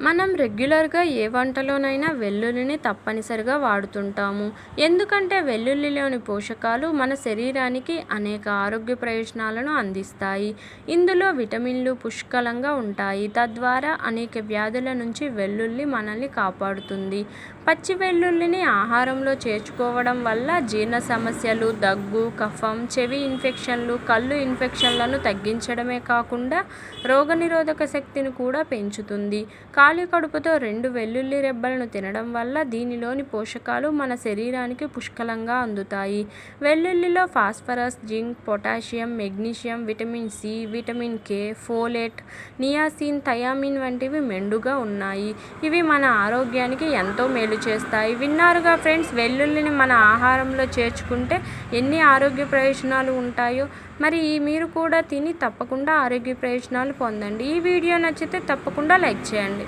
మనం రెగ్యులర్గా ఏ వంటలోనైనా వెల్లుల్లిని తప్పనిసరిగా వాడుతుంటాము. ఎందుకంటే వెల్లుల్లిలోని పోషకాలు మన శరీరానికి అనేక ఆరోగ్య ప్రయోజనాలను అందిస్తాయి. ఇందులో విటమిన్లు పుష్కలంగా ఉంటాయి. తద్వారా అనేక వ్యాధుల నుంచి వెల్లుల్లి మనల్ని కాపాడుతుంది. పచ్చి వెల్లుల్లిని ఆహారంలో చేర్చుకోవడం వల్ల జీర్ణ సమస్యలు, దగ్గు, కఫం, చెవి ఇన్ఫెక్షన్లు, కళ్ళు ఇన్ఫెక్షన్లను తగ్గించడమే కాకుండా రోగనిరోధక శక్తిని కూడా పెంచుతుంది. ఖాళీ కడుపుతో 2 వెల్లుల్లి రెబ్బలను తినడం వల్ల దీనిలోని పోషకాలు మన శరీరానికి పుష్కలంగా అందుతాయి. వెల్లుల్లిలో phosphorus, zinc, potassium, magnesium, vitamin C, vitamin K, folate, niacin, thiamine వంటివి మెండుగా ఉన్నాయి. ఇవి మన ఆరోగ్యానికి ఎంతో మేలు చేస్తాయి. విన్నారుగా ఫ్రెండ్స్, వెల్లుల్లిని మన ఆహారంలో చేర్చుకుంటే ఎన్ని ఆరోగ్య ప్రయోజనాలు ఉంటాయో. మరి మీరు కూడా తిని తప్పకుండా ఆరోగ్య ప్రయోజనాలు పొందండి. ఈ వీడియో నచ్చితే తప్పకుండా లైక్ చేయండి.